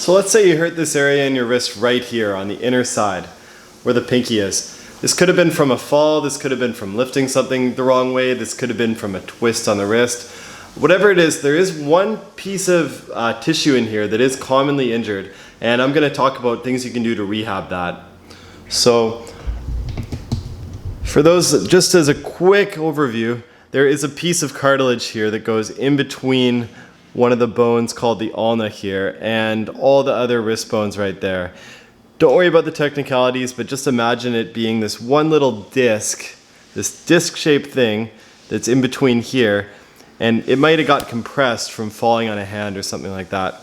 So let's say you hurt this area in your wrist right here on the inner side where the pinky is. This could have been from a fall, this could have been from lifting something the wrong way, this could have been from a twist on the wrist. Whatever it is, there is one piece of tissue in here that is commonly injured, and I'm going to talk about things you can do to rehab that. So for those, just as a quick overview, there is a piece of cartilage here that goes in between one of the bones called the ulna here and all the other wrist bones right there. Don't worry about the technicalities, but just imagine it being this one little disc, this disc-shaped thing that's in between here, and it might have got compressed from falling on a hand or something like that.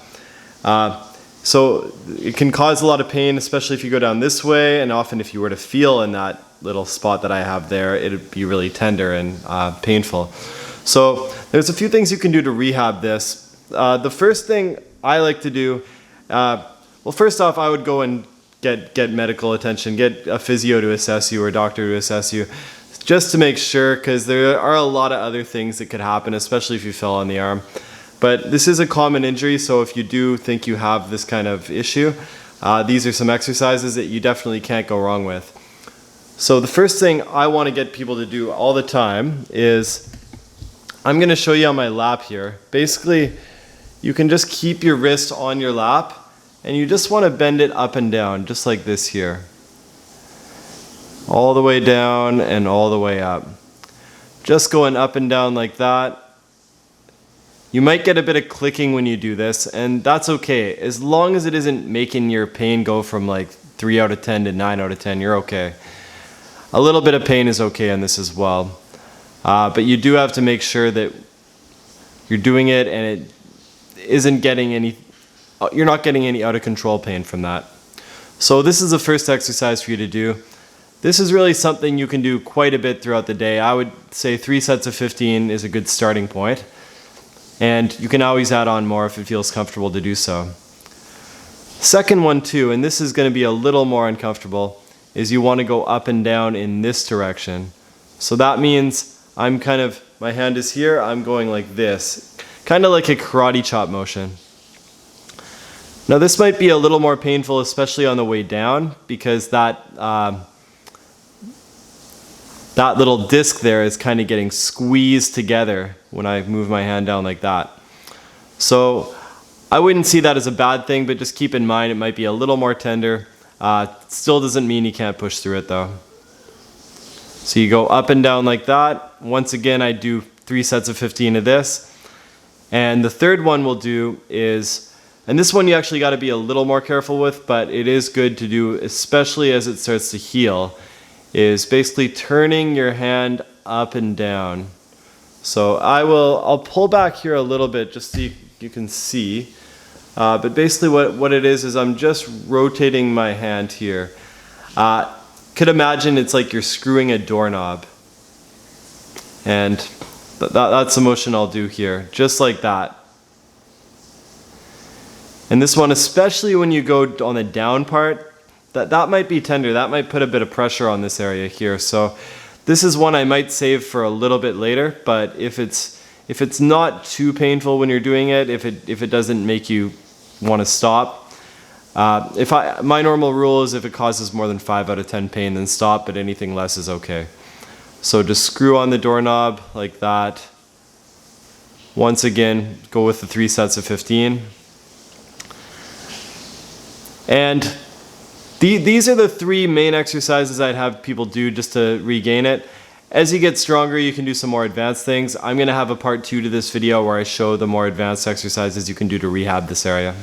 So it can cause a lot of pain, especially if you go down this way, and often if you were to feel in that little spot that I have there, it'd be really tender and painful. So there's a few things you can do to rehab this. The first thing I like to do, well, first off, I would go and get medical attention, get a physio to assess you or a doctor to assess you, just to make sure, because there are a lot of other things that could happen, especially if you fell on the arm. But this is a common injury, so if you do think you have this kind of issue, these are some exercises that you definitely can't go wrong with. So the first thing I want to get people to do all the time is, I'm going to show you on my lap here. Basically, you can just keep your wrist on your lap, and you just want to bend it up and down, just like this here. All the way down and all the way up. Just going up and down like that. You might get a bit of clicking when you do this, and that's okay. As long as it isn't making your pain go from like 3 out of 10 to 9 out of 10, you're okay. A little bit of pain is okay on this as well. But you do have to make sure that you're doing it and it isn't getting any, you're not getting any out of control pain from that. So this is the first exercise for you to do. This is really something you can do quite a bit throughout the day. I would say 3 sets of 15 is a good starting point. And you can always add on more if it feels comfortable to do so. Second one too, and this is going to be a little more uncomfortable, is you want to go up and down in this direction. So that means I'm kind of, my hand is here, I'm going like this. Kind of like a karate chop motion. Now this might be a little more painful, especially on the way down, because that little disc there is kind of getting squeezed together when I move my hand down like that. So I wouldn't see that as a bad thing, but just keep in mind it might be a little more tender. Still doesn't mean you can't push through it though. So you go up and down like that. Once again, I do 3 sets of 15 of this. And the third one we'll do is, and this one you actually got to be a little more careful with, but it is good to do, especially as it starts to heal, is basically turning your hand up and down. So I'll pull back here a little bit just so you can see. But basically what it is I'm just rotating my hand here. Could imagine it's like you're screwing a doorknob. And that's the motion I'll do here, just like that. And this one, especially when you go on the down part, that might be tender, that might put a bit of pressure on this area here. So this is one I might save for a little bit later, but if it's not too painful when you're doing it, if it doesn't make you want to stop, my normal rule is if it causes more than 5 out of 10 pain, then stop, but anything less is okay. So just screw on the doorknob like that. Once again, go with the 3 sets of 15. And these are the 3 main exercises I'd have people do just to regain it. As you get stronger, you can do some more advanced things. I'm going to have a part 2 to this video where I show the more advanced exercises you can do to rehab this area.